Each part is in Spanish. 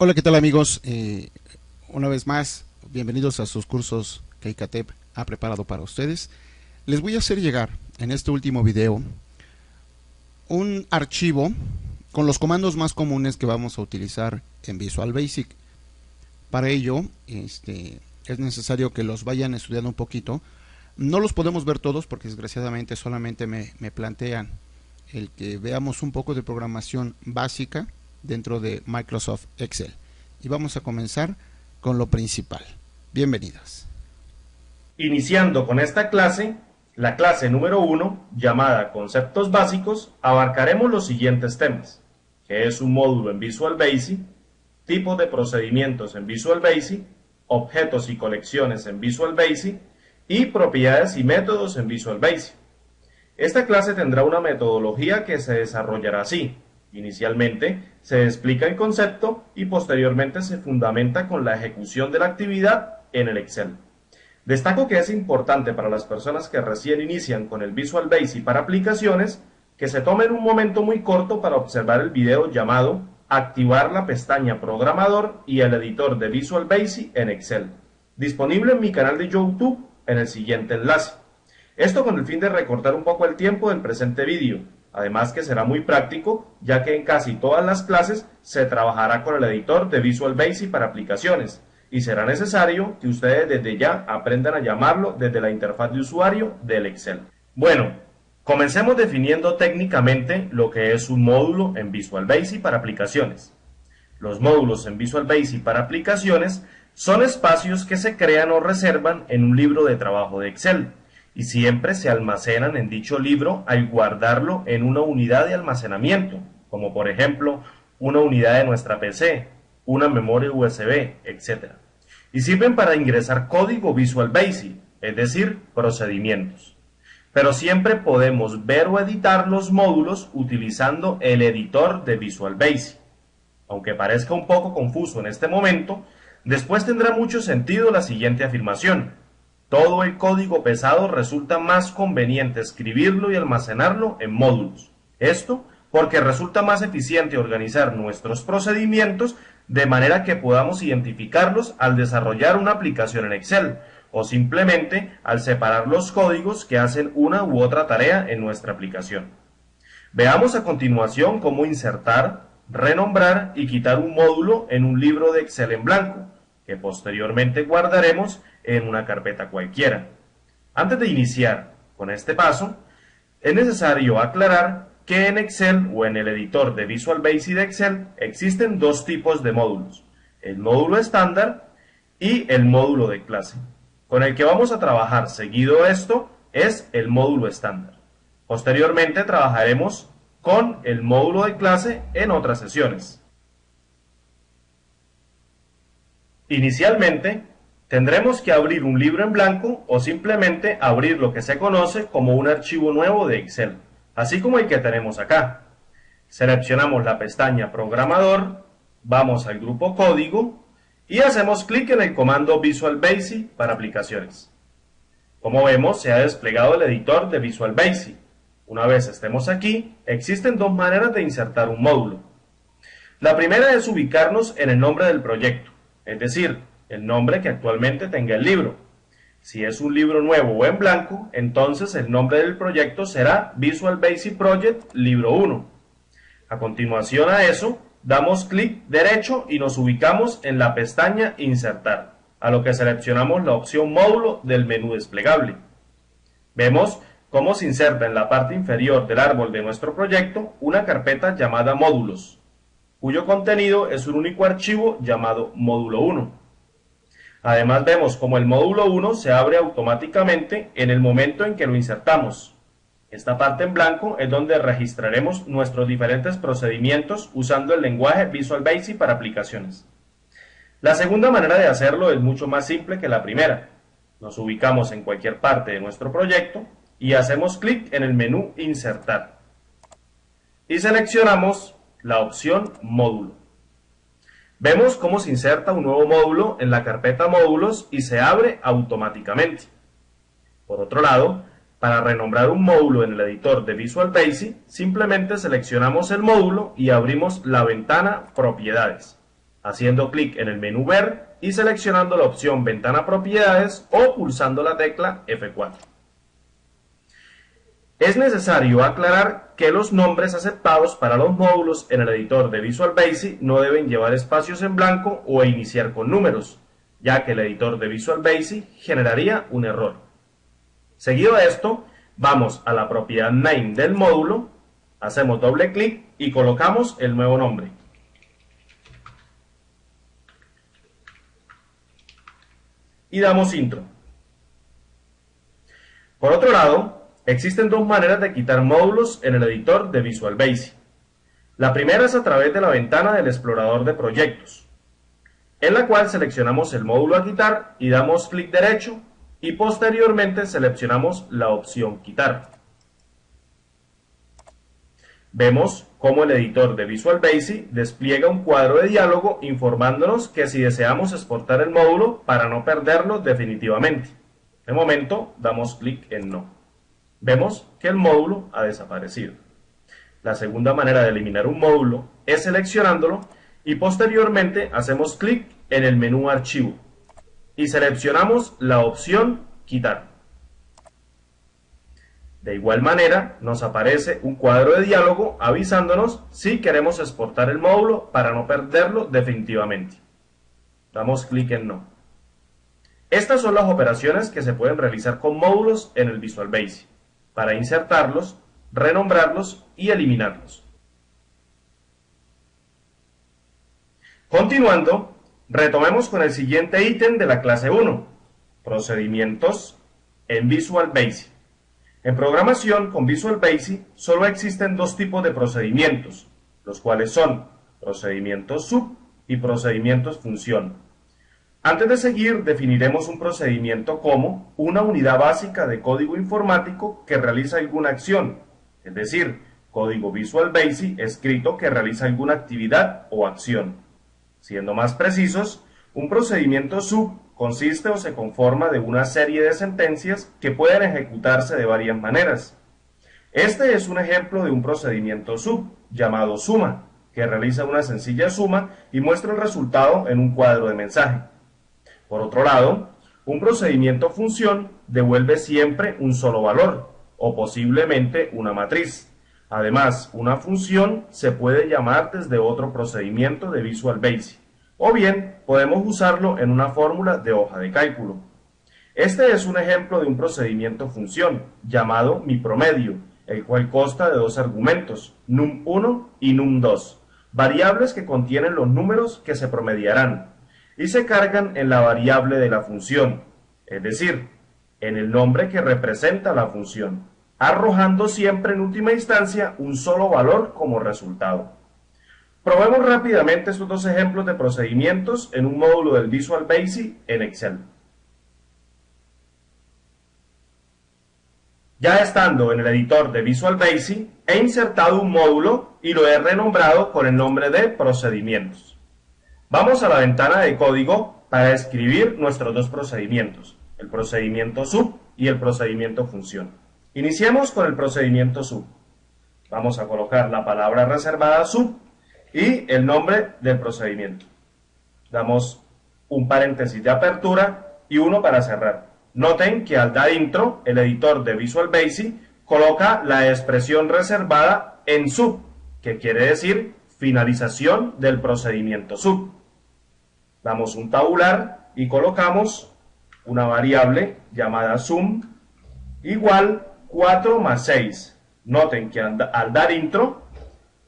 Hola, ¿qué tal amigos? Una vez más, bienvenidos a sus cursos que ICATEP ha preparado para ustedes. Les voy a hacer llegar en este último video un archivo con los comandos más comunes que vamos a utilizar en Visual Basic. Para ello, es necesario que los vayan estudiando un poquito. No los podemos ver todos porque desgraciadamente solamente me plantean el que veamos un poco de programación básica dentro de Microsoft Excel. Y vamos a comenzar con lo principal. Bienvenidos. Iniciando con esta clase, la clase número 1, llamada Conceptos Básicos, abarcaremos los siguientes temas, que es un módulo en Visual Basic, tipos de procedimientos en Visual Basic, objetos y colecciones en Visual Basic y propiedades y métodos en Visual Basic. Esta clase tendrá una metodología que se desarrollará así. Inicialmente se explica el concepto y posteriormente se fundamenta con la ejecución de la actividad en el Excel. Destaco que es importante para las personas que recién inician con el Visual Basic para aplicaciones que se tomen un momento muy corto para observar el video llamado Activar la pestaña Programador y el editor de Visual Basic en Excel, disponible en mi canal de YouTube en el siguiente enlace. Esto con el fin de recortar un poco el tiempo del presente vídeo, además que será muy práctico, ya que en casi todas las clases se trabajará con el editor de Visual Basic para aplicaciones, y será necesario que ustedes desde ya aprendan a llamarlo desde la interfaz de usuario del Excel. Bueno, comencemos definiendo técnicamente lo que es un módulo en Visual Basic para aplicaciones. Los módulos en Visual Basic para aplicaciones son espacios que se crean o reservan en un libro de trabajo de Excel, y siempre se almacenan en dicho libro al guardarlo en una unidad de almacenamiento, como por ejemplo una unidad de nuestra PC, una memoria USB, etc. Y sirven para ingresar código Visual Basic, es decir, procedimientos. Pero siempre podemos ver o editar los módulos utilizando el editor de Visual Basic. Aunque parezca un poco confuso en este momento, después tendrá mucho sentido la siguiente afirmación. Todo el código pesado resulta más conveniente escribirlo y almacenarlo en módulos. Esto porque resulta más eficiente organizar nuestros procedimientos de manera que podamos identificarlos al desarrollar una aplicación en Excel o simplemente al separar los códigos que hacen una u otra tarea en nuestra aplicación. Veamos a continuación cómo insertar, renombrar y quitar un módulo en un libro de Excel en blanco, que posteriormente guardaremos en una carpeta cualquiera. Antes de iniciar con este paso, es necesario aclarar que en Excel o en el editor de Visual Basic de Excel existen dos tipos de módulos, el módulo estándar y el módulo de clase. Con el que vamos a trabajar seguido esto es el módulo estándar. Posteriormente trabajaremos con el módulo de clase en otras sesiones. Inicialmente, tendremos que abrir un libro en blanco o simplemente abrir lo que se conoce como un archivo nuevo de Excel, así como el que tenemos acá. Seleccionamos la pestaña Programador, vamos al grupo Código y hacemos clic en el comando Visual Basic para aplicaciones. Como vemos, se ha desplegado el editor de Visual Basic. Una vez estemos aquí, existen dos maneras de insertar un módulo. La primera es ubicarnos en el nombre del proyecto, es decir, el nombre que actualmente tenga el libro. Si es un libro nuevo o en blanco, entonces el nombre del proyecto será Visual Basic Project Libro 1. A continuación a eso, damos clic derecho y nos ubicamos en la pestaña Insertar, a lo que seleccionamos la opción Módulo del menú desplegable. Vemos cómo se inserta en la parte inferior del árbol de nuestro proyecto una carpeta llamada Módulos, cuyo contenido es un único archivo llamado Módulo 1. Además vemos cómo el módulo 1 se abre automáticamente en el momento en que lo insertamos. Esta parte en blanco es donde registraremos nuestros diferentes procedimientos usando el lenguaje Visual Basic para aplicaciones. La segunda manera de hacerlo es mucho más simple que la primera. Nos ubicamos en cualquier parte de nuestro proyecto y hacemos clic en el menú Insertar. Y seleccionamos la opción Módulo. Vemos cómo se inserta un nuevo módulo en la carpeta Módulos y se abre automáticamente. Por otro lado, para renombrar un módulo en el editor de Visual Basic, simplemente seleccionamos el módulo y abrimos la ventana Propiedades. haciendo clic en el menú Ver y seleccionando la opción Ventana Propiedades o pulsando la tecla F4. Es necesario aclarar que los nombres aceptados para los módulos en el editor de Visual Basic no deben llevar espacios en blanco o iniciar con números, ya que el editor de Visual Basic generaría un error. Seguido de esto, vamos a la propiedad Name del módulo, hacemos doble clic y colocamos el nuevo nombre. Y damos Intro. Por otro lado, existen dos maneras de quitar módulos en el editor de Visual Basic. La primera es a través de la ventana del explorador de proyectos, en la cual seleccionamos el módulo a quitar y damos clic derecho y posteriormente seleccionamos la opción Quitar. Vemos cómo el editor de Visual Basic despliega un cuadro de diálogo informándonos que si deseamos exportar el módulo para no perderlo definitivamente. De momento damos clic en No. Vemos que el módulo ha desaparecido. La segunda manera de eliminar un módulo es seleccionándolo y posteriormente hacemos clic en el menú Archivo y seleccionamos la opción Quitar. De igual manera, nos aparece un cuadro de diálogo avisándonos si queremos exportar el módulo para no perderlo definitivamente. Damos clic en No. Estas son las operaciones que se pueden realizar con módulos en el Visual Basic, para insertarlos, renombrarlos y eliminarlos. Continuando, retomemos con el siguiente ítem de la clase 1, procedimientos en Visual Basic. En programación con Visual Basic solo existen dos tipos de procedimientos, los cuales son procedimientos sub y procedimientos función. Antes de seguir, definiremos un procedimiento como una unidad básica de código informático que realiza alguna acción, es decir, código Visual Basic escrito que realiza alguna actividad o acción. Siendo más precisos, un procedimiento sub consiste o se conforma de una serie de sentencias que pueden ejecutarse de varias maneras. Este es un ejemplo de un procedimiento sub, llamado suma, que realiza una sencilla suma y muestra el resultado en un cuadro de mensaje. Por otro lado, un procedimiento función devuelve siempre un solo valor, o posiblemente una matriz. Además, una función se puede llamar desde otro procedimiento de Visual Basic, o bien podemos usarlo en una fórmula de hoja de cálculo. Este es un ejemplo de un procedimiento función, llamado miPromedio, el cual consta de dos argumentos, num1 y num2, variables que contienen los números que se promediarán, y se cargan en la variable de la función, es decir, en el nombre que representa la función, arrojando siempre en última instancia un solo valor como resultado. Probemos rápidamente estos dos ejemplos de procedimientos en un módulo del Visual Basic en Excel. Ya estando en el editor de Visual Basic, he insertado un módulo y lo he renombrado con el nombre de procedimientos. Vamos a la ventana de código para escribir nuestros dos procedimientos, el procedimiento sub y el procedimiento función. Iniciemos con el procedimiento sub. Vamos a colocar la palabra reservada sub y el nombre del procedimiento. Damos un paréntesis de apertura y uno para cerrar. Noten que al dar intro, el editor de Visual Basic coloca la expresión reservada en sub, que quiere decir finalización del procedimiento sub. Damos un tabular y colocamos una variable llamada sum igual 4 más 6. Noten que al dar intro,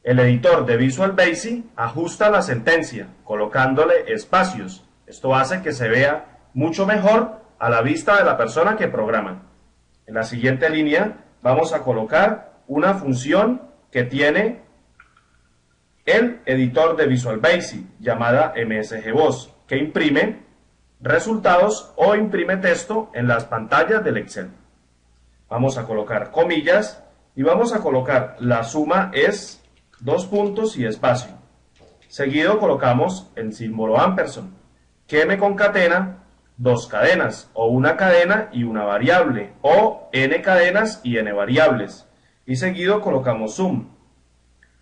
el editor de Visual Basic ajusta la sentencia, colocándole espacios. Esto hace que se vea mucho mejor a la vista de la persona que programa. En la siguiente línea vamos a colocar una función que tiene el editor de Visual Basic, llamada MSGVoz, que imprime resultados o imprime texto en las pantallas del Excel. Vamos a colocar comillas y vamos a colocar la suma es 2 puntos y espacio. Seguido colocamos el símbolo ampersand, que me concatena dos cadenas, o una cadena y una variable, o n cadenas y n variables. Y seguido colocamos sum.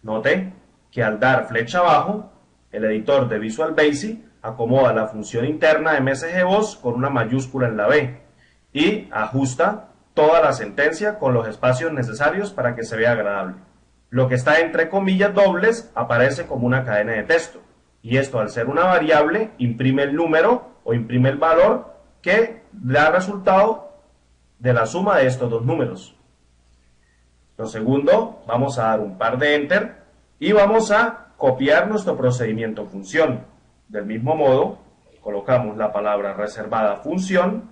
Note que al dar flecha abajo, El editor de Visual Basic acomoda la función interna MSGVoz con una mayúscula en la B y ajusta toda la sentencia con los espacios necesarios para que se vea agradable. Lo que está entre comillas dobles aparece como una cadena de texto, y esto, al ser una variable, imprime el número o imprime el valor que da resultado de la suma de estos dos números. Lo segundo, vamos a dar un par de enter y vamos a copiar nuestro procedimiento función. Del mismo modo, colocamos la palabra reservada función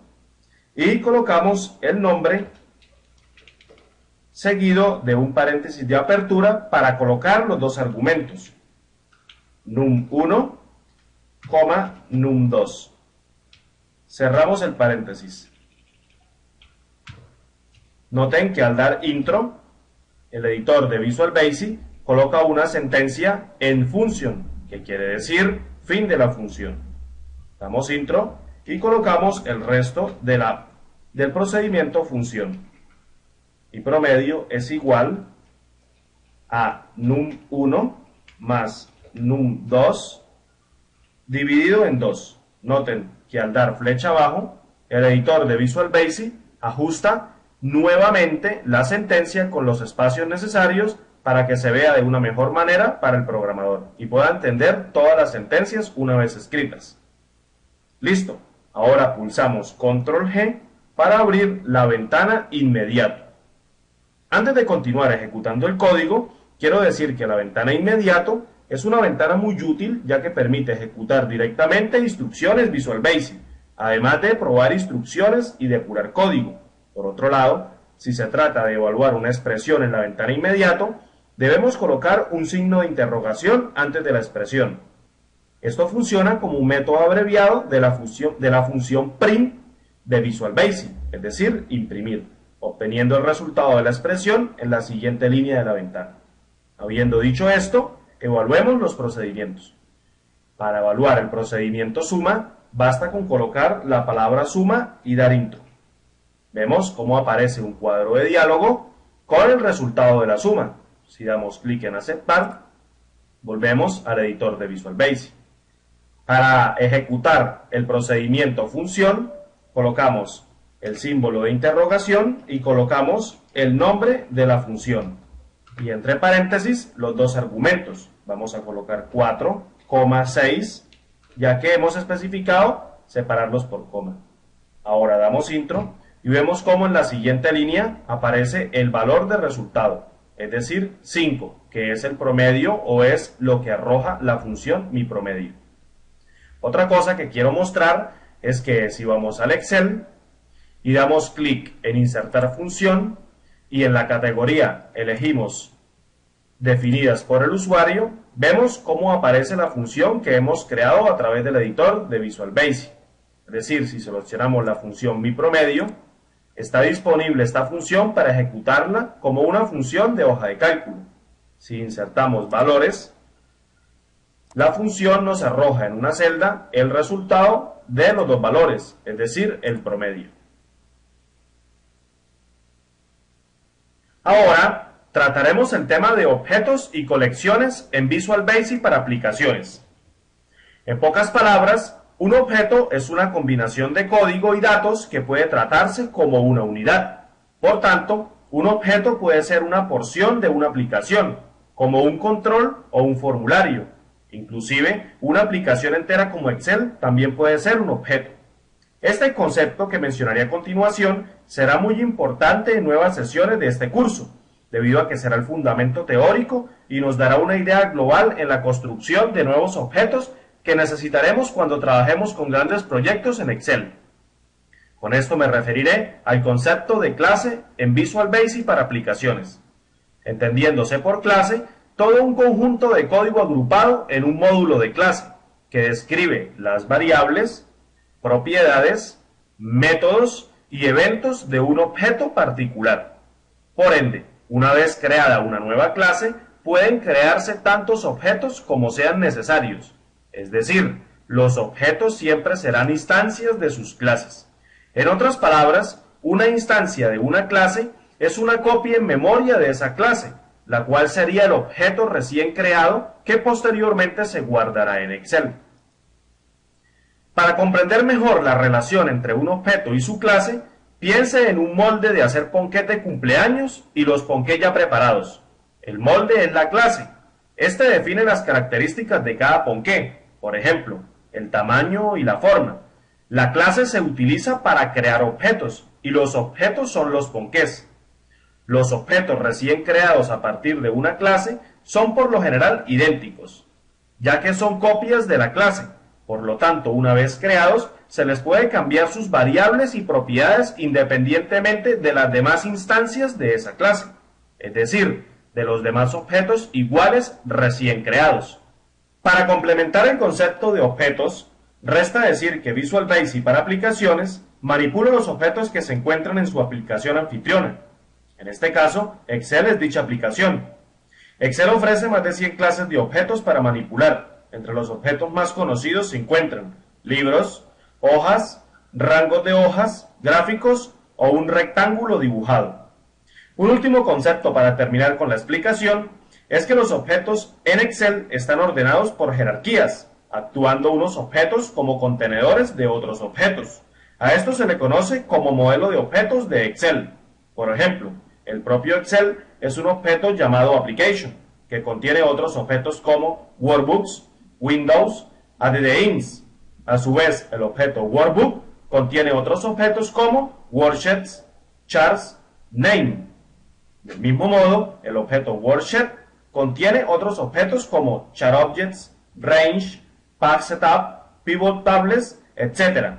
y colocamos el nombre seguido de un paréntesis de apertura para colocar los dos argumentos, num1, num2. Cerramos el paréntesis. Noten que al dar intro, el editor de Visual Basic coloca una sentencia en function, que quiere decir fin de la función. Damos intro y colocamos el resto del procedimiento función. Y promedio es igual a num1 más num2 dividido en 2. Noten que al dar flecha abajo, el editor de Visual Basic ajusta nuevamente la sentencia con los espacios necesarios para que se vea de una mejor manera para el programador y pueda entender todas las sentencias una vez escritas. Listo. Ahora pulsamos Control G para abrir la ventana inmediato. Antes de continuar ejecutando el código, quiero decir que la ventana inmediato es una ventana muy útil ya que permite ejecutar directamente instrucciones Visual Basic, además de probar instrucciones y depurar código. Por otro lado, si se trata de evaluar una expresión en la ventana inmediato, debemos colocar un signo de interrogación antes de la expresión. Esto funciona como un método abreviado de la función print de Visual Basic, es decir, imprimir, obteniendo el resultado de la expresión en la siguiente línea de la ventana. Habiendo dicho esto, evaluemos los procedimientos. Para evaluar el procedimiento suma, basta con colocar la palabra suma y dar intro. Vemos cómo aparece un cuadro de diálogo con el resultado de la suma. Si damos clic en aceptar, volvemos al editor de Visual Basic. Para ejecutar el procedimiento función, colocamos el símbolo de interrogación y colocamos el nombre de la función. Y entre paréntesis los dos argumentos. Vamos a colocar 4,6, ya que hemos especificado separarlos por coma. Ahora damos intro y vemos cómo en la siguiente línea aparece el valor de resultado, es decir, 5, que es el promedio o es lo que arroja la función mi promedio. Otra cosa que quiero mostrar es que si vamos al Excel y damos clic en insertar función y en la categoría elegimos definidas por el usuario, vemos cómo aparece la función que hemos creado a través del editor de Visual Basic. Es decir, si seleccionamos la función mi promedio, está disponible esta función para ejecutarla como una función de hoja de cálculo. Si insertamos valores, la función nos arroja en una celda el resultado de los dos valores, es decir, el promedio. Ahora trataremos el tema de objetos y colecciones en Visual Basic para aplicaciones. En pocas palabras, un objeto es una combinación de código y datos que puede tratarse como una unidad. Por tanto, un objeto puede ser una porción de una aplicación, como un control o un formulario. Inclusive, una aplicación entera como Excel también puede ser un objeto. Este concepto que mencionaré a continuación será muy importante en nuevas sesiones de este curso, debido a que será el fundamento teórico y nos dará una idea global en la construcción de nuevos objetos que necesitaremos cuando trabajemos con grandes proyectos en Excel. Con esto me referiré al concepto de clase en Visual Basic para aplicaciones, entendiéndose por clase todo un conjunto de código agrupado en un módulo de clase que describe las variables, propiedades, métodos y eventos de un objeto particular. Por ende, una vez creada una nueva clase, pueden crearse tantos objetos como sean necesarios. Es decir, los objetos siempre serán instancias de sus clases. En otras palabras, una instancia de una clase es una copia en memoria de esa clase, la cual sería el objeto recién creado que posteriormente se guardará en Excel. Para comprender mejor la relación entre un objeto y su clase, piense en un molde de hacer ponqué de cumpleaños y los ponqués ya preparados. El molde es la clase. Este define las características de cada ponqué, por ejemplo, el tamaño y la forma. La clase se utiliza para crear objetos y los objetos son los ponqués. Los objetos recién creados a partir de una clase son por lo general idénticos, ya que son copias de la clase. Por lo tanto, una vez creados, se les puede cambiar sus variables y propiedades independientemente de las demás instancias de esa clase, es decir, de los demás objetos iguales recién creados. Para complementar el concepto de objetos, resta decir que Visual Basic para aplicaciones manipula los objetos que se encuentran en su aplicación anfitriona. En este caso, Excel es dicha aplicación. Excel ofrece más de 100 clases de objetos para manipular. Entre los objetos más conocidos se encuentran libros, hojas, rangos de hojas, gráficos o un rectángulo dibujado. Un último concepto para terminar con la explicación es que los objetos en Excel están ordenados por jerarquías, actuando unos objetos como contenedores de otros objetos. A esto se le conoce como modelo de objetos de Excel. Por ejemplo, el propio Excel es un objeto llamado Application, que contiene otros objetos como Workbooks, Windows, ADDINS. A su vez, el objeto Workbook contiene otros objetos como Worksheets, Charts, Name. Del mismo modo, el objeto Worksheet contiene otros objetos como ChartObjects, Range, PathSetup, Pivot Tables, etc.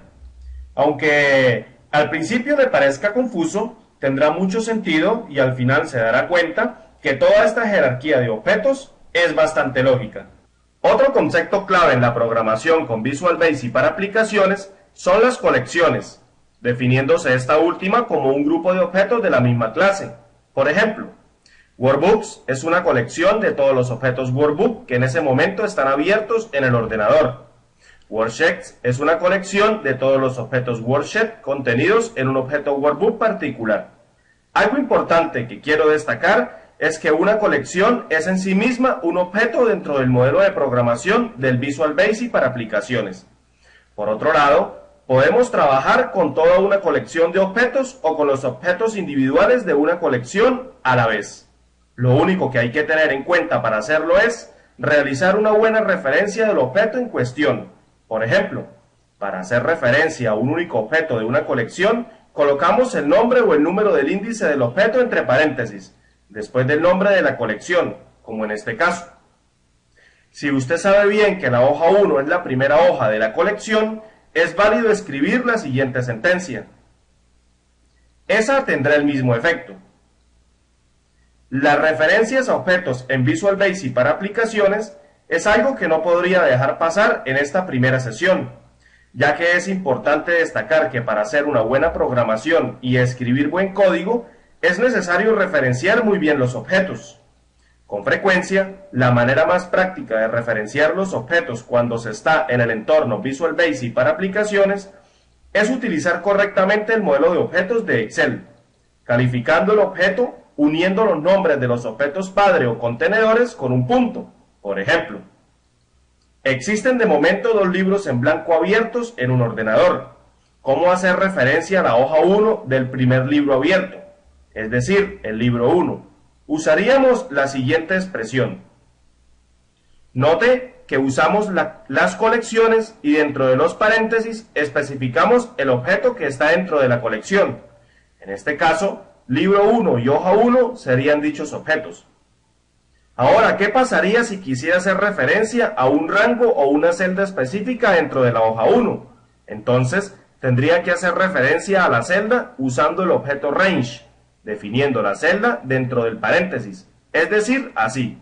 Aunque al principio le parezca confuso, tendrá mucho sentido y al final se dará cuenta que toda esta jerarquía de objetos es bastante lógica. Otro concepto clave en la programación con Visual Basic para aplicaciones son las colecciones, definiéndose esta última como un grupo de objetos de la misma clase. Por ejemplo, Workbooks es una colección de todos los objetos Workbook que en ese momento están abiertos en el ordenador. Worksheets es una colección de todos los objetos Worksheet contenidos en un objeto Workbook particular. Algo importante que quiero destacar es que una colección es en sí misma un objeto dentro del modelo de programación del Visual Basic para aplicaciones. Por otro lado, podemos trabajar con toda una colección de objetos o con los objetos individuales de una colección a la vez. Lo único que hay que tener en cuenta para hacerlo es realizar una buena referencia del objeto en cuestión. Por ejemplo, para hacer referencia a un único objeto de una colección, colocamos el nombre o el número del índice del objeto entre paréntesis, después del nombre de la colección, como en este caso. Si usted sabe bien que la hoja 1 es la primera hoja de la colección, es válido escribir la siguiente sentencia. Esa tendrá el mismo efecto. Las referencias a objetos en Visual Basic para aplicaciones es algo que no podría dejar pasar en esta primera sesión, ya que es importante destacar que para hacer una buena programación y escribir buen código, es necesario referenciar muy bien los objetos. Con frecuencia, la manera más práctica de referenciar los objetos cuando se está en el entorno Visual Basic para aplicaciones es utilizar correctamente el modelo de objetos de Excel, calificando el objeto uniendo los nombres de los objetos padre o contenedores con un punto. Por ejemplo, existen de momento 2 libros en blanco abiertos en un ordenador. ¿Cómo hacer referencia a la hoja 1 del primer libro abierto? Es decir, el libro 1. Usaríamos la siguiente expresión. Note que usamos las colecciones y dentro de los paréntesis especificamos el objeto que está dentro de la colección. En este caso, libro 1 y hoja 1 serían dichos objetos. Ahora, ¿qué pasaría si quisiera hacer referencia a un rango o una celda específica dentro de la hoja 1? Entonces, tendría que hacer referencia a la celda usando el objeto range, definiendo la celda dentro del paréntesis, es decir, así.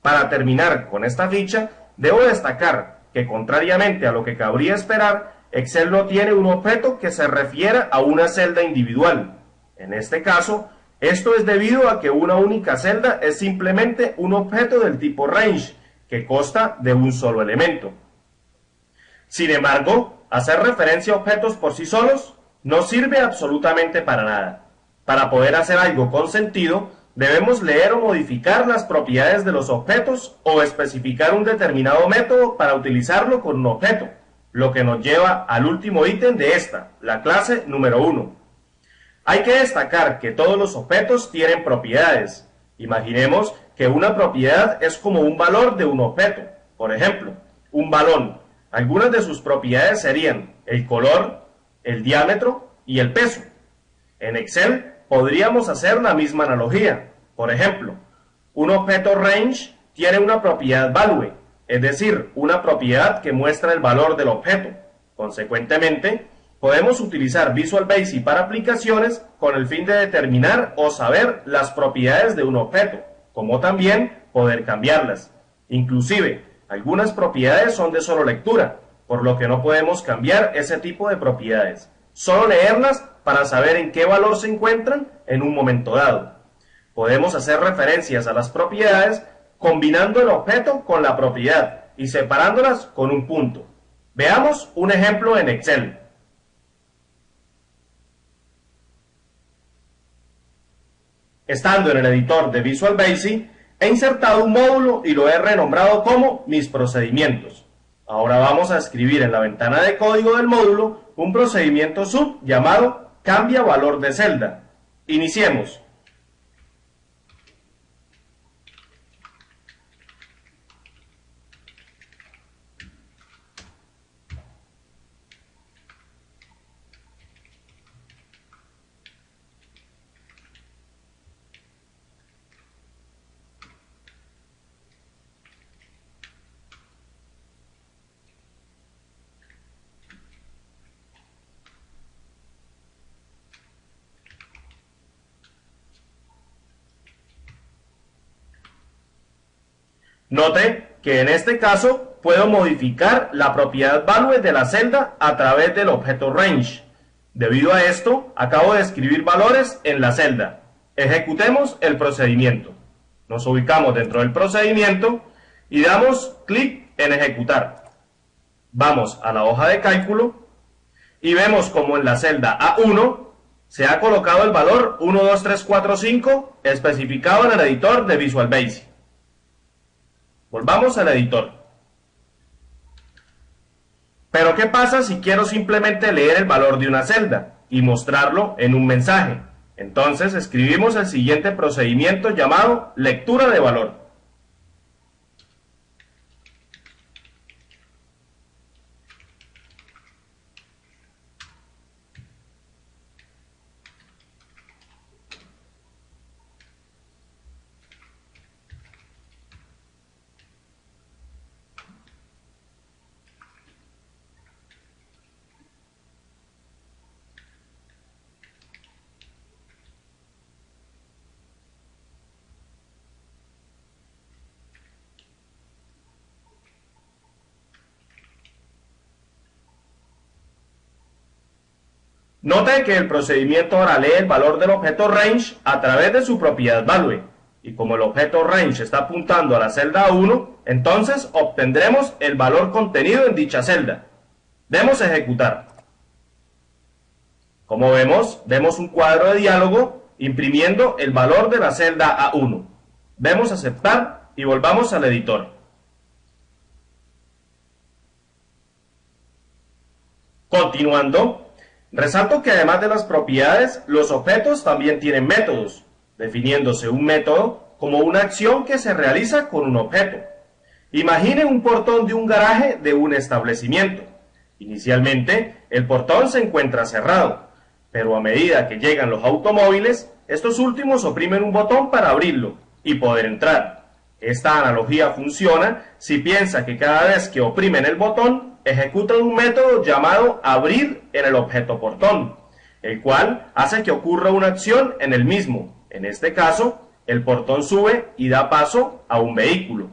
Para terminar con esta ficha, debo destacar que contrariamente a lo que cabría esperar, Excel no tiene un objeto que se refiera a una celda individual. En este caso, esto es debido a que una única celda es simplemente un objeto del tipo range, que consta de un solo elemento. Sin embargo, hacer referencia a objetos por sí solos no sirve absolutamente para nada. Para poder hacer algo con sentido, debemos leer o modificar las propiedades de los objetos o especificar un determinado método para utilizarlo con un objeto, lo que nos lleva al último ítem de esta, la clase número 1. Hay que destacar que todos los objetos tienen propiedades. Imaginemos que una propiedad es como un valor de un objeto. Por ejemplo, un balón. Algunas de sus propiedades serían el color, el diámetro y el peso. En Excel podríamos hacer la misma analogía. Por ejemplo, un objeto range tiene una propiedad value, es decir, una propiedad que muestra el valor del objeto. Consecuentemente, podemos utilizar Visual Basic para aplicaciones con el fin de determinar o saber las propiedades de un objeto, como también poder cambiarlas. Inclusive, algunas propiedades son de solo lectura, por lo que no podemos cambiar ese tipo de propiedades. Solo leerlas para saber en qué valor se encuentran en un momento dado. Podemos hacer referencias a las propiedades combinando el objeto con la propiedad y separándolas con un punto. Veamos un ejemplo en Excel. Estando en el editor de Visual Basic, he insertado un módulo y lo he renombrado como mis procedimientos. Ahora vamos a escribir en la ventana de código del módulo un procedimiento sub llamado cambia valor de celda. Iniciemos. Note que en este caso puedo modificar la propiedad value de la celda a través del objeto range. Debido a esto, acabo de escribir valores en la celda. Ejecutemos el procedimiento. Nos ubicamos dentro del procedimiento y damos clic en ejecutar. Vamos a la hoja de cálculo y vemos como en la celda A1 se ha colocado el valor 12345 especificado en el editor de Visual Basic. Volvamos al editor. Pero ¿qué pasa si quiero simplemente leer el valor de una celda y mostrarlo en un mensaje? Entonces escribimos el siguiente procedimiento llamado lectura de valor. Note que el procedimiento ahora lee el valor del objeto range a través de su propiedad value. Y como el objeto range está apuntando a la celda 1, entonces obtendremos el valor contenido en dicha celda. Demos ejecutar. Como vemos un cuadro de diálogo imprimiendo el valor de la celda A1. Demos aceptar y volvamos al editor. Continuando, resalto que además de las propiedades, los objetos también tienen métodos, definiéndose un método como una acción que se realiza con un objeto. Imagine un portón de un garaje de un establecimiento. Inicialmente, el portón se encuentra cerrado, pero a medida que llegan los automóviles, estos últimos oprimen un botón para abrirlo y poder entrar. Esta analogía funciona si piensa que cada vez que oprimen el botón, ejecutan un método llamado abrir en el objeto portón, el cual hace que ocurra una acción en el mismo. En este caso, el portón sube y da paso a un vehículo.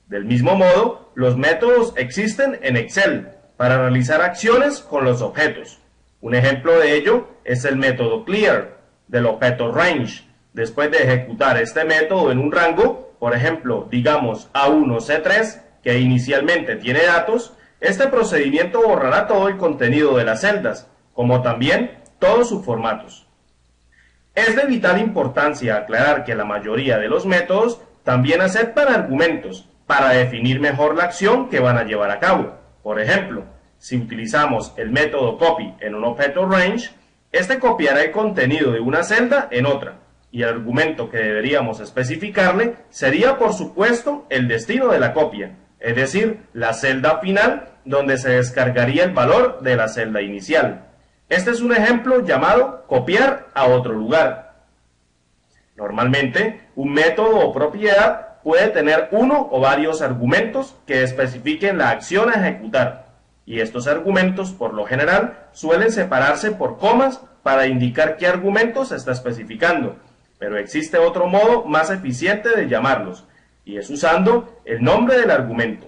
Del mismo modo, los métodos existen en Excel para realizar acciones con los objetos. Un ejemplo de ello es el método clear del objeto range. Después de ejecutar este método en un rango, por ejemplo, digamos A1C3, que inicialmente tiene datos, este procedimiento borrará todo el contenido de las celdas, como también todos sus formatos. Es de vital importancia aclarar que la mayoría de los métodos también aceptan argumentos para definir mejor la acción que van a llevar a cabo. Por ejemplo, si utilizamos el método copy en un objeto range, este copiará el contenido de una celda en otra, y el argumento que deberíamos especificarle sería, por supuesto, el destino de la copia, es decir, la celda final donde se descargaría el valor de la celda inicial. Este es un ejemplo llamado copiar a otro lugar. Normalmente, un método o propiedad puede tener uno o varios argumentos que especifiquen la acción a ejecutar, y estos argumentos, por lo general, suelen separarse por comas para indicar qué argumento se está especificando, pero existe otro modo más eficiente de llamarlos, y es usando el nombre del argumento.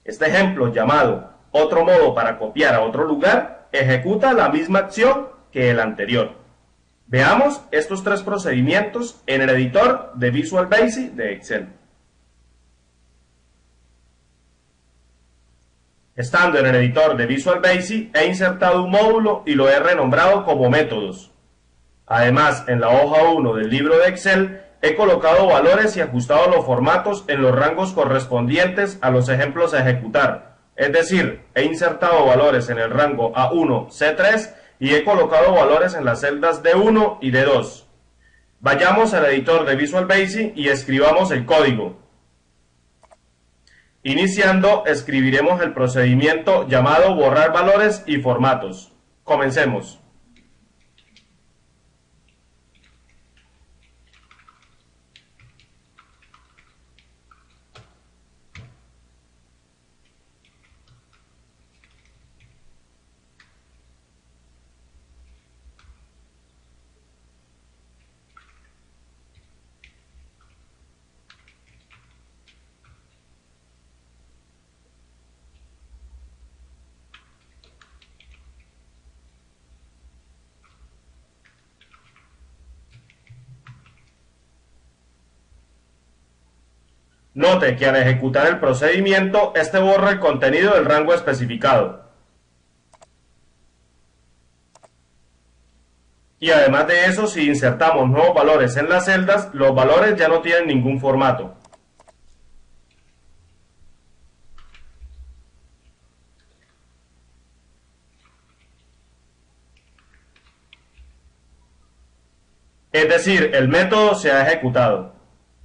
Este ejemplo, llamado otro modo para copiar a otro lugar, ejecuta la misma acción que el anterior. Veamos estos tres procedimientos en el editor de Visual Basic de Excel. Estando en el editor de Visual Basic, he insertado un módulo y lo he renombrado como métodos. Además, en la hoja 1 del libro de Excel, he colocado valores y ajustado los formatos en los rangos correspondientes a los ejemplos a ejecutar. Es decir, he insertado valores en el rango A1, C3 y he colocado valores en las celdas D1 y D2. Vayamos al editor de Visual Basic y escribamos el código. Iniciando, escribiremos el procedimiento llamado borrar valores y formatos. Comencemos. Note que al ejecutar el procedimiento, este borra el contenido del rango especificado. Y además de eso, si insertamos nuevos valores en las celdas, los valores ya no tienen ningún formato. Es decir, el método se ha ejecutado.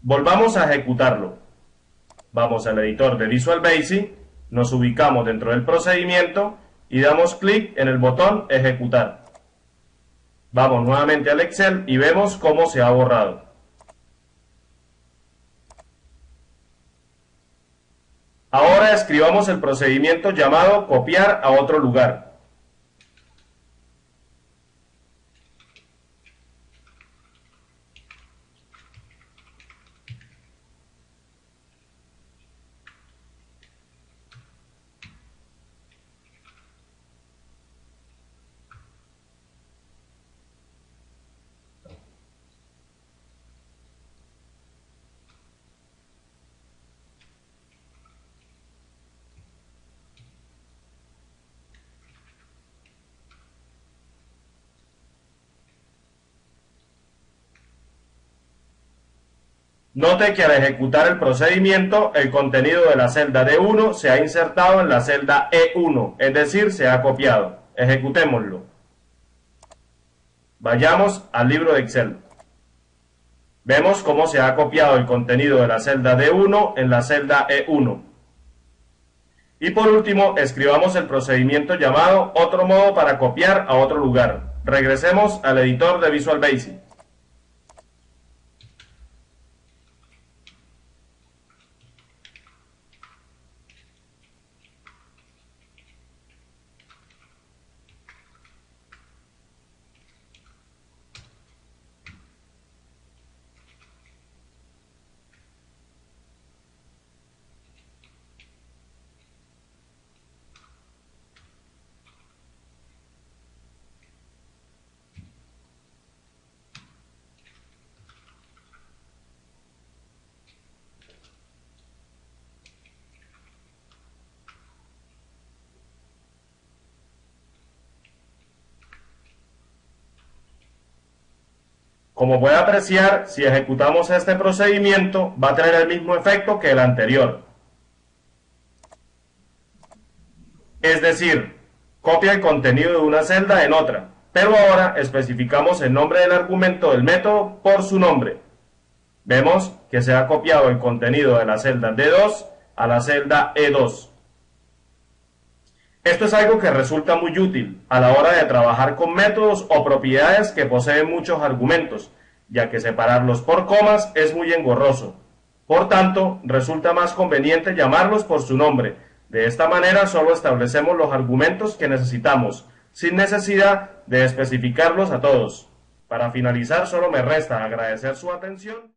Volvamos a ejecutarlo. Vamos al editor de Visual Basic, nos ubicamos dentro del procedimiento y damos clic en el botón Ejecutar. Vamos nuevamente al Excel y vemos cómo se ha borrado. Ahora escribamos el procedimiento llamado copiar a otro lugar. Note que al ejecutar el procedimiento, el contenido de la celda D1 se ha insertado en la celda E1, es decir, se ha copiado. Ejecutémoslo. Vayamos al libro de Excel. Vemos cómo se ha copiado el contenido de la celda D1 en la celda E1. Y por último, escribamos el procedimiento llamado otro modo para copiar a otro lugar. Regresemos al editor de Visual Basic. Como puede apreciar, si ejecutamos este procedimiento, va a tener el mismo efecto que el anterior. Es decir, copia el contenido de una celda en otra, pero ahora especificamos el nombre del argumento del método por su nombre. Vemos que se ha copiado el contenido de la celda D2 a la celda E2. Esto es algo que resulta muy útil a la hora de trabajar con métodos o propiedades que poseen muchos argumentos, ya que separarlos por comas es muy engorroso. Por tanto, resulta más conveniente llamarlos por su nombre. De esta manera solo establecemos los argumentos que necesitamos, sin necesidad de especificarlos a todos. Para finalizar, solo me resta agradecer su atención.